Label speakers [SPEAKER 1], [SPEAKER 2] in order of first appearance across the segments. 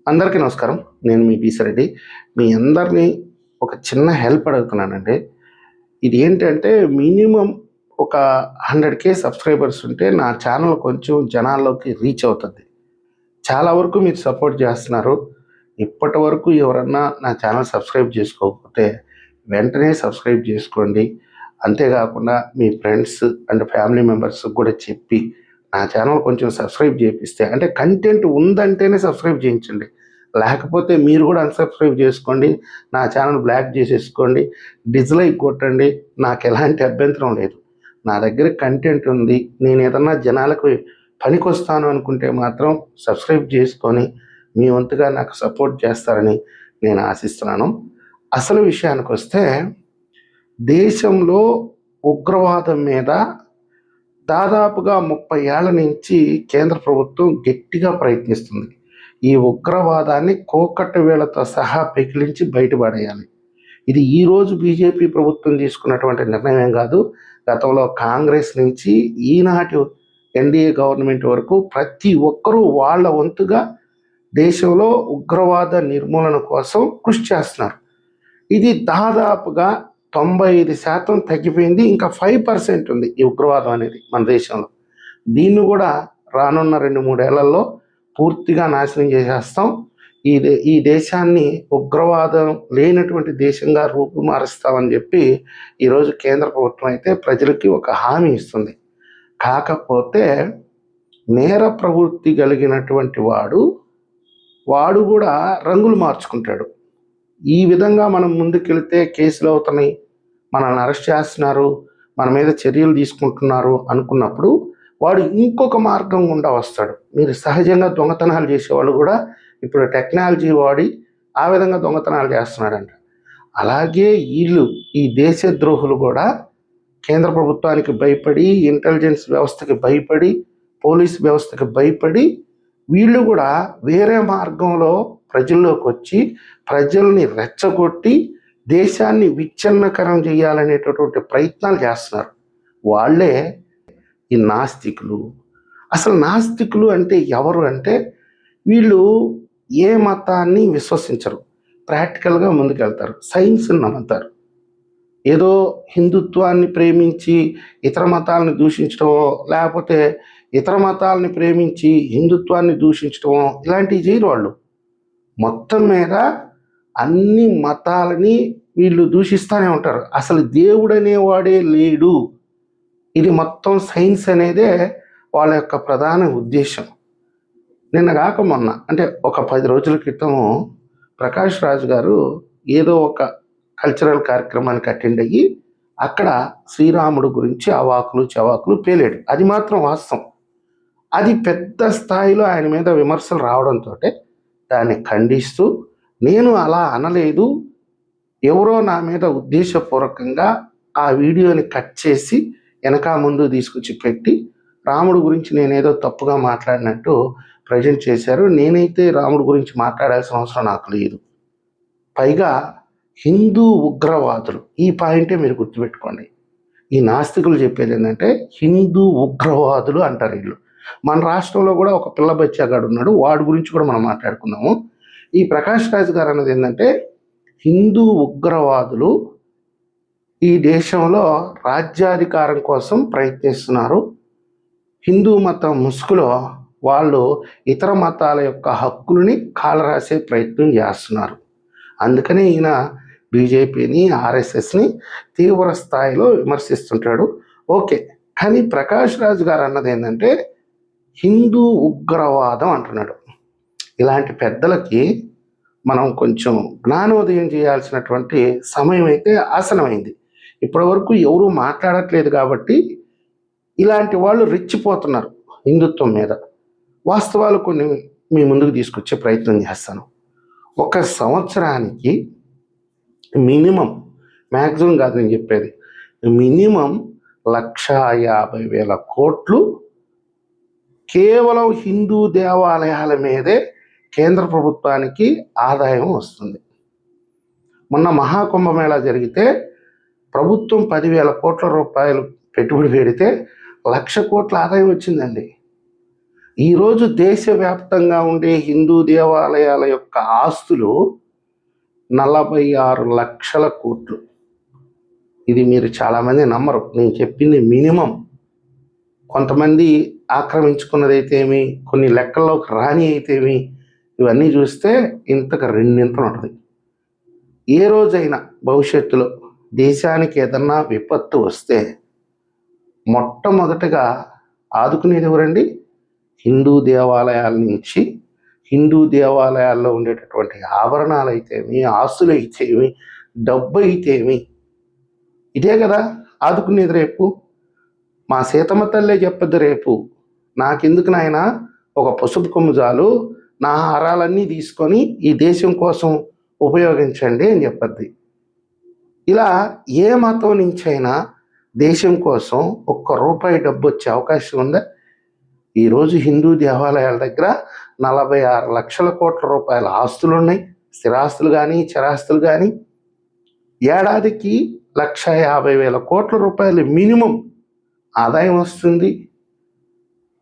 [SPEAKER 1] అందరికీ నమస్కారం. నేను మీ బీసిరెడ్డి. మీ అందరినీ ఒక చిన్న హెల్ప్ అడుగుతున్నానండి. ఇది ఏంటంటే మినిమమ్ ఒక 100K సబ్స్క్రైబర్స్ ఉంటే నా ఛానల్ కొంచెం జనాల్లోకి రీచ్ అవుతుంది. చాలా వరకు మీరు సపోర్ట్ చేస్తున్నారు. ఇప్పటి వరకు ఎవరన్నా నా ఛానల్ సబ్స్క్రైబ్ చేసుకోకపోతే వెంటనే సబ్స్క్రైబ్ చేసుకోండి. అంతేకాకుండా మీ ఫ్రెండ్స్ అండ్ ఫ్యామిలీ మెంబర్స్కి కూడా చెప్పి నా ఛానల్ కొంచెం సబ్స్క్రైబ్ చేపిస్తే, అంటే కంటెంట్ ఉందంటేనే సబ్స్క్రైబ్ చేయించండి. లేకపోతే మీరు కూడా అన్సబ్స్క్రైబ్ చేసుకోండి, నా ఛానల్ బ్లాక్ చేసేసుకోండి, డిస్లైక్ కొట్టండి. నాకు ఎలాంటి అభ్యంతరం లేదు. నా దగ్గర కంటెంట్ ఉంది. నేను ఏదన్నా జనాలకు పనికొస్తాను అనుకుంటే మాత్రం సబ్స్క్రైబ్ చేసుకొని మీ వంతుగా నాకు సపోర్ట్ చేస్తారని నేను ఆశిస్తున్నాను. అసలు విషయానికి వస్తే, దేశంలో ఉగ్రవాదం మీద దాదాపుగా 30 ఏళ్ల నుంచి కేంద్ర ప్రభుత్వం గట్టిగా ప్రయత్నిస్తుంది. ఈ ఉగ్రవాదాన్ని కోకట్టు వేళతో సహా పెకిలించి బయటపడేయాలి. ఇది ఈరోజు బీజేపీ ప్రభుత్వం తీసుకున్నటువంటి నిర్ణయం కాదు. గతంలో కాంగ్రెస్ నుంచి ఈనాటి ఎన్డీఏ గవర్నమెంట్ వరకు ప్రతి ఒక్కరూ వాళ్ళ వంతుగా దేశంలో ఉగ్రవాద నిర్మూలన కోసం కృషి చేస్తున్నారు. ఇది దాదాపుగా 95% తగ్గిపోయింది. ఇంకా 5% ఉంది ఈ ఉగ్రవాదం అనేది మన దేశంలో. దీన్ని కూడా రానున్న 2-3 ఏళ్లలో పూర్తిగా నాశనం చేసేస్తాం. ఈ దేశాన్ని ఉగ్రవాదం లేనటువంటి దేశంగా రూపుమారుస్తామని చెప్పి ఈరోజు కేంద్ర ప్రభుత్వం అయితే ప్రజలకి ఒక హామీ ఇస్తుంది. కాకపోతే నేర ప్రవృత్తి కలిగినటువంటి వాడు కూడా రంగులు మార్చుకుంటాడు. ఈ విధంగా మనం ముందుకెళ్తే కేసులు అవుతున్నాయి, మనల్ని అరెస్ట్ చేస్తున్నారు, మన మీద చర్యలు తీసుకుంటున్నారు అనుకున్నప్పుడు వాడు ఇంకొక మార్గం గుండా వస్తాడు. మీరు సహజంగా దొంగతనాలు చేసేవాళ్ళు కూడా ఇప్పుడు టెక్నాలజీ వాడి ఆ విధంగా దొంగతనాలు చేస్తున్నాడంట. అలాగే ఈ దేశ ద్రోహులు కూడా కేంద్ర ప్రభుత్వానికి భయపడి, ఇంటెలిజెన్స్ వ్యవస్థకి భయపడి, పోలీస్ వ్యవస్థకి భయపడి వీళ్ళు కూడా వేరే మార్గంలో ప్రజల్లోకి వచ్చి ప్రజల్ని రెచ్చగొట్టి దేశాన్ని విచ్ఛిన్నకరం చేయాలనేటటువంటి ప్రయత్నాలు చేస్తున్నారు. వాళ్ళే ఈ నాస్తికులు. అసలు నాస్తికులు అంటే ఎవరు అంటే, వీళ్ళు ఏ మతాన్ని విశ్వసించరు, ప్రాక్టికల్గా ముందుకెళ్తారు, సైన్స్ని నమ్ముతారు. ఏదో హిందుత్వాన్ని ప్రేమించి ఇతర మతాలను దూషించడమో, లేకపోతే ఇతర మతాలని ప్రేమించి హిందుత్వాన్ని దూషించడమో ఇలాంటివి చేయరు వాళ్ళు. మొత్తం మీద అన్ని మతాలని వీళ్ళు దూషిస్తూనే ఉంటారు. అసలు దేవుడు అనేవాడే లేడు. ఇది మొత్తం సైన్స్ అనేదే వాళ్ళ యొక్క ప్రధాన ఉద్దేశం. నిన్న కాక మొన్న, అంటే ఒక 10 రోజుల క్రితము ప్రకాష్ రాజ్ గారు ఏదో ఒక కల్చరల్ కార్యక్రమానికి అటెండ్ అయ్యి అక్కడ శ్రీరాముడు గురించి అవాకులు చవాకులు పేలాడు. అది మాత్రం వాస్తవం. అది పెద్ద స్థాయిలో ఆయన మీద విమర్శలు రావడంతో దాన్ని ఖండిస్తూ, నేను అలా అనలేదు, ఎవరో నా మీద ఉద్దేశపూర్వకంగా ఆ వీడియోని కట్ చేసి వెనక ముందు తీసుకొచ్చి పెట్టి రాముడు గురించి నేనేదో తప్పుగా మాట్లాడినట్టు ప్రజెంట్ చేశారు. నేనైతే రాముడు గురించి మాట్లాడాల్సిన అవసరం నాకు లేదు. పైగా హిందూ ఉగ్రవాదులు, ఈ పాయింటే మీరు గుర్తుపెట్టుకోండి. ఈ నాస్తికులు చెప్పేది ఏంటంటే హిందూ ఉగ్రవాదులు అంటారు వీళ్ళు. మన రాష్ట్రంలో కూడా ఒక పిల్ల బచ్చాగాడు ఉన్నాడు, వాడి గురించి కూడా మనం మాట్లాడుకుందాము. ఈ ప్రకాష్ రాజ్ గారు అన్నది ఏంటంటే, హిందూ ఉగ్రవాదులు ఈ దేశంలో రాజ్యాధికారం కోసం ప్రయత్నిస్తున్నారు. హిందూ మతం ముసుగులో వాళ్ళు ఇతర మతాల యొక్క హక్కులని కాలరాసే ప్రయత్నం చేస్తున్నారు. అందుకని ఈయన బీజేపీని, ఆర్ఎస్ఎస్ని తీవ్ర స్థాయిలో విమర్శిస్తుంటాడు. ఓకే, కానీ ప్రకాష్ రాజ్ గారు అన్నది ఏంటంటే హిందూ ఉగ్రవాదం అంటున్నాడు. ఇలాంటి పెద్దలకి మనం కొంచెం జ్ఞానోదయం చేయాల్సినటువంటి సమయం అయితే ఆసనమైంది. ఇప్పటి వరకు ఎవరూ మాట్లాడట్లేదు కాబట్టి ఇలాంటి వాళ్ళు రెచ్చిపోతున్నారు హిందుత్వం మీద. వాస్తవాలు కొన్ని మీ ముందుకు తీసుకొచ్చే ప్రయత్నం చేస్తాను. ఒక సంవత్సరానికి మినిమం, మ్యాక్సిమం కాదు నేను చెప్పేది, మినిమం 1,50,000 కోట్లు కేవలం హిందూ దేవాలయాల మీదే కేంద్ర ప్రభుత్వానికి ఆదాయం వస్తుంది. మొన్న మహాకుంభమేళా జరిగితే ప్రభుత్వం 10,000 కోట్ల రూపాయలు పెట్టుబడి పెడితే 1,00,000 కోట్ల ఆదాయం వచ్చిందండి. ఈరోజు దేశవ్యాప్తంగా ఉండే హిందూ దేవాలయాల యొక్క ఆస్తులు 46 లక్షల కోట్లు. ఇది మీరు చాలామంది నమ్మరు, నేను చెప్పింది మినిమం. కొంతమంది ఆక్రమించుకున్నదైతేమి, కొన్ని లెక్కల్లోకి రాని అయితేమి, ఇవన్నీ చూస్తే ఇంతకు రెండింతలు ఉంటుంది. ఏ రోజైనా భవిష్యత్తులో దేశానికి ఏదన్నా విపత్తు వస్తే మొట్టమొదటగా ఆదుకునేది ఎవరండి? హిందూ దేవాలయాల నుంచి, హిందూ దేవాలయాల్లో ఉండేటటువంటి ఆభరణాలు అయితేమి, ఆస్తులు అయితేమి, డబ్బు అయితేమి, ఇదే కదా ఆదుకునేది. రేపు మా సీతమ్మ తల్లే చెప్పద్దు, రేపు నాకెందుకు నాయన ఒక పసుపు కొమ్ము చాలు, నా హారాలన్నీ తీసుకొని ఈ దేశం కోసం ఉపయోగించండి అని చెప్పద్ది. ఇలా ఏ మతం నుంచైనా దేశం కోసం ₹1 డబ్బు వచ్చే అవకాశం ఉందా? ఈరోజు హిందూ దేవాలయాల దగ్గర 46 లక్షల కోట్ల రూపాయల ఆస్తులు ఉన్నాయి, స్థిరాస్తులు కానీ చరాస్తులు కానీ. ఏడాదికి 1,50,000 కోట్ల రూపాయలు మినిమం ఆదాయం వస్తుంది.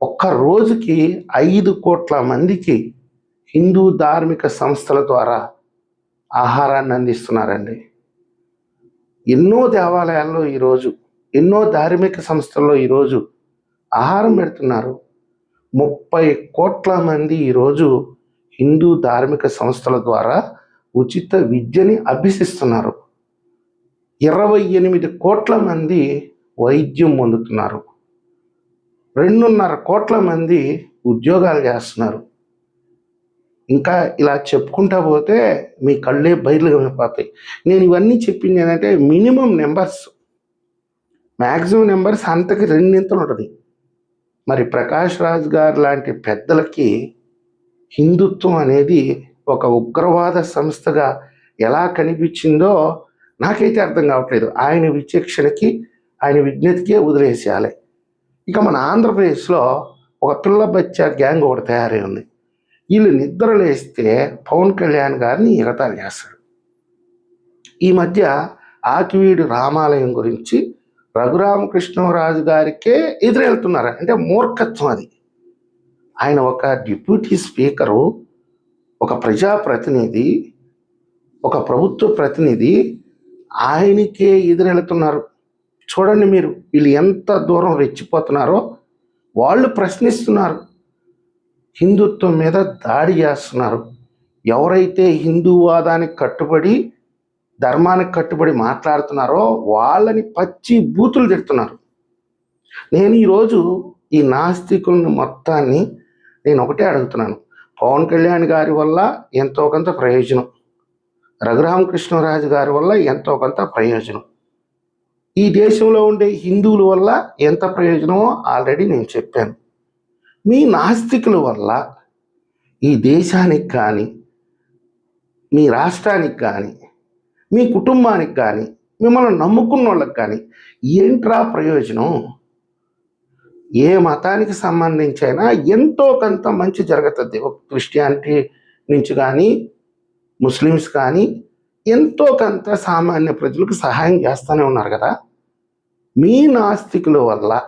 [SPEAKER 1] ఒక్క రోజుకి 5 కోట్ల మందికి హిందూ ధార్మిక సంస్థల ద్వారా ఆహారాన్ని అందిస్తున్నారండి. ఎన్నో దేవాలయాల్లో ఈరోజు, ఎన్నో ధార్మిక సంస్థల్లో ఈరోజు ఆహారం పెడుతున్నారు. 30 కోట్ల మంది ఈరోజు హిందూ ధార్మిక సంస్థల ద్వారా ఉచిత విద్యని అభ్యసిస్తున్నారు. 28 కోట్ల మంది వైద్యం పొందుతున్నారు. 2.5 కోట్ల మంది ఉద్యోగాలు చేస్తున్నారు. ఇంకా ఇలా చెప్పుకుంటా పోతే మీ కళ్ళే బయలుగా అయిపోతాయి. నేను ఇవన్నీ చెప్పింది ఏంటంటే మినిమం నెంబర్స్, మ్యాక్సిమం నెంబర్స్ అంతకి రెండింతలు ఉంటుంది. మరి ప్రకాష్ రాజ్ గారు లాంటి పెద్దలకి హిందుత్వం అనేది ఒక ఉగ్రవాద సంస్థగా ఎలా కనిపించిందో నాకైతే అర్థం కావట్లేదు. ఆయన విచక్షణకి, ఆయన విజ్ఞతకే వదిలేసేయాలి. ఇక మన ఆంధ్రప్రదేశ్లో ఒక పిల్ల బచ్చా గ్యాంగ్ ఒకటి తయారై ఉంది. వీళ్ళు నిద్రలేస్తే పవన్ కళ్యాణ్ గారిని ఎగతాళి చేస్తాడు. ఈ మధ్య ఆకివీడు రామాలయం గురించి రఘురామకృష్ణరాజు గారికే ఎదురెళ్తున్నారు. అంటే మూర్ఖత్వం అది. ఆయన ఒక డిప్యూటీ స్పీకరు, ఒక ప్రజాప్రతినిధి, ఒక ప్రభుత్వ ప్రతినిధి, ఆయనకే ఎదురెళ్తున్నారు. చూడండి మీరు, వీళ్ళు ఎంత దూరం రెచ్చిపోతున్నారో. వాళ్ళు ప్రశ్నిస్తున్నారు, హిందుత్వం మీద దాడి చేస్తున్నారు. ఎవరైతే హిందూవాదానికి కట్టుబడి, ధర్మానికి కట్టుబడి మాట్లాడుతున్నారో వాళ్ళని పచ్చి బూతులు తిడుతున్నారు. నేను ఈరోజు ఈ నాస్తికులను మొత్తాన్ని నేను ఒకటే అడుగుతున్నాను. పవన్ కళ్యాణ్ గారి వల్ల ఎంతో కొంత ప్రయోజనం, రఘురామకృష్ణరాజు గారి వల్ల ఎంతో కొంత ప్రయోజనం, ఈ దేశంలో ఉండే హిందువుల వల్ల ఎంత ప్రయోజనమో ఆల్రెడీ నేను చెప్పాను. మీ నాస్తికుల వల్ల ఈ దేశానికి కానీ, మీ రాష్ట్రానికి కానీ, మీ కుటుంబానికి కానీ, మిమ్మల్ని నమ్ముకున్న వాళ్ళకి కానీ ఏంట్రా ప్రయోజనం? ఏ మతానికి సంబంధించి అయినా ఎంతో కొంత మంచి జరుగుతుంది. క్రిస్టియానిటీ నుంచి కానీ, ముస్లిమ్స్ కానీ ఎంతో కొంత సామాన్య ప్రజలకు సహాయం చేస్తూనే ఉన్నారు కదా. మీ నాస్తికుల వల్ల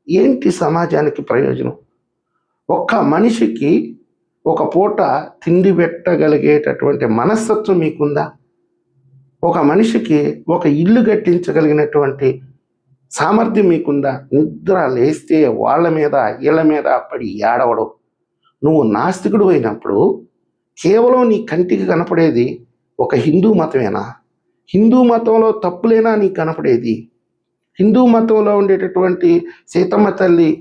[SPEAKER 1] ఏంటి సమాజానికి ప్రయోజనం? ఒక్క మనిషికి ఒక పూట తిండి పెట్టగలిగేటటువంటి మనస్తత్వం మీకుందా? ఒక మనిషికి ఒక ఇల్లు కట్టించగలిగినటువంటి సామర్థ్యం మీకుందా? నిద్ర లేస్తే వాళ్ళ మీద వీళ్ళ మీద పడి ఏడవడం. నువ్వు నాస్తికుడు అయినప్పుడు కేవలం నీ కంటికి కనపడేది ఒక హిందూ మతమేనా? హిందూ మతంలో తప్పులేనా నీకు కనపడేది? హిందూ మతంలో ఉండేటటువంటి సీతమ్మ తల్లి,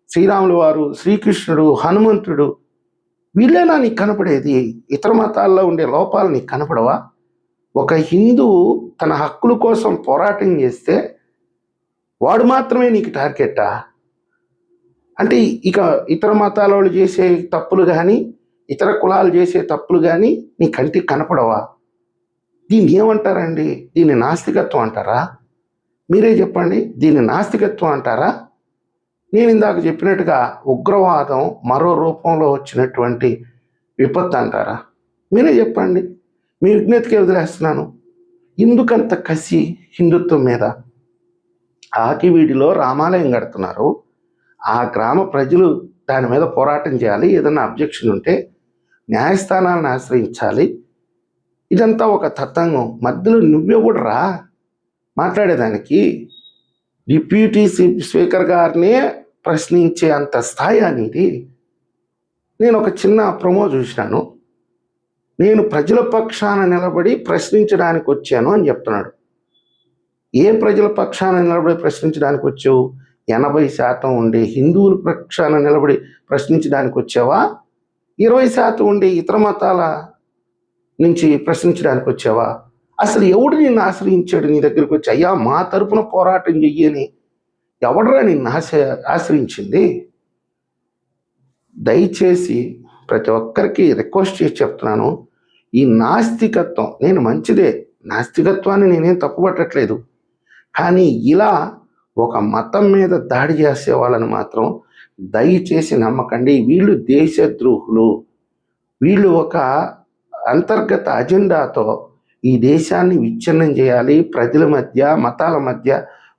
[SPEAKER 1] శ్రీరాముల వారు, శ్రీకృష్ణుడు, హనుమంతుడు, వీళ్ళేనా నీకు కనపడేది? ఇతర మతాల్లో ఉండే లోపాలు నీకు కనపడవా? ఒక హిందువు తన హక్కుల కోసం పోరాటం చేస్తే వాడు మాత్రమే నీకు టార్గెట్టా? అంటే ఇక ఇతర మతాల వాళ్ళు చేసే తప్పులు కానీ, ఇతర కులాలు చేసే తప్పులు కానీ నీ కంటికి కనపడవా? దీన్ని ఏమంటారండి? దీన్ని నాస్తికత్వం అంటారా? మీరే చెప్పండి, దీన్ని నాస్తికత్వం అంటారా? నేను ఇందాక చెప్పినట్టుగా ఉగ్రవాదం మరో రూపంలో వచ్చినటువంటి విపత్తు అంటారా? మీరే చెప్పండి, మీ విజ్ఞతకే వదిలేస్తున్నాను. ఎందుకంత కసి హిందుత్వం మీద? ఆకివీడిలో రామాలయం కడుతున్నారు. ఆ గ్రామ ప్రజలు దాని మీద పోరాటం చేయాలి. ఏదైనా అబ్జెక్షన్ ఉంటే న్యాయస్థానాలను ఆశ్రయించాలి. ఇదంతా ఒక తతంగం. మధ్యలో నువ్వెవడు రా మాట్లాడేదానికి? డిప్యూటీ స్పీకర్ గారినే ప్రశ్నించే అంత స్థాయి అనేది. నేను ఒక చిన్న ప్రొమో చూసినాను. నేను ప్రజల పక్షాన నిలబడి ప్రశ్నించడానికి వచ్చాను అని చెప్తున్నాడు. ఏ ప్రజల పక్షాన నిలబడి ప్రశ్నించడానికి వచ్చావు? 80% ఉండే హిందువుల పక్షాన నిలబడి ప్రశ్నించడానికి వచ్చావా? 20% ఉండే ఇతర మతాల నుంచి ప్రశ్నించడానికి వచ్చావా? అసలు ఎవడు నిన్ను ఆశ్రయించాడు? నీ దగ్గరికి వచ్చి అయ్యా మా తరపున పోరాటం చెయ్యని ఎవడరా నిన్ను ఆశ్రయించింది? దయచేసి ప్రతి ఒక్కరికి రిక్వెస్ట్ చేసి చెప్తున్నాను, ఈ నాస్తికత్వం, నేను మంచిదే, నాస్తికత్వాన్ని నేనేం తప్పుపట్టట్లేదు, కానీ ఇలా ఒక మతం మీద దాడి చేసే వాళ్ళని మాత్రం దయచేసి నమ్మకండి. వీళ్ళు దేశద్రోహులు. వీళ్ళు ఒక అంతర్గత అజెండాతో ఈ దేశాన్ని విచ్ఛిన్నం చేయాలి, ప్రజల మధ్య, మతాల మధ్య,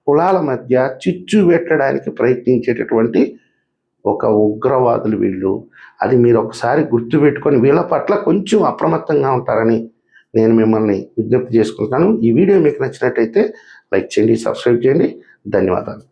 [SPEAKER 1] కులాల మధ్య చిచ్చు పెట్టడానికి ప్రయత్నించేటటువంటి ఒక ఉగ్రవాదులు వీళ్ళు. అది మీరు ఒకసారి గుర్తుపెట్టుకొని వీళ్ళ పట్ల కొంచెం అప్రమత్తంగా ఉంటారని నేను మిమ్మల్ని విజ్ఞప్తి చేసుకుంటున్నాను. ఈ వీడియో మీకు నచ్చినట్టయితే లైక్ చేయండి, సబ్స్క్రైబ్ చేయండి. ధన్యవాదాలు.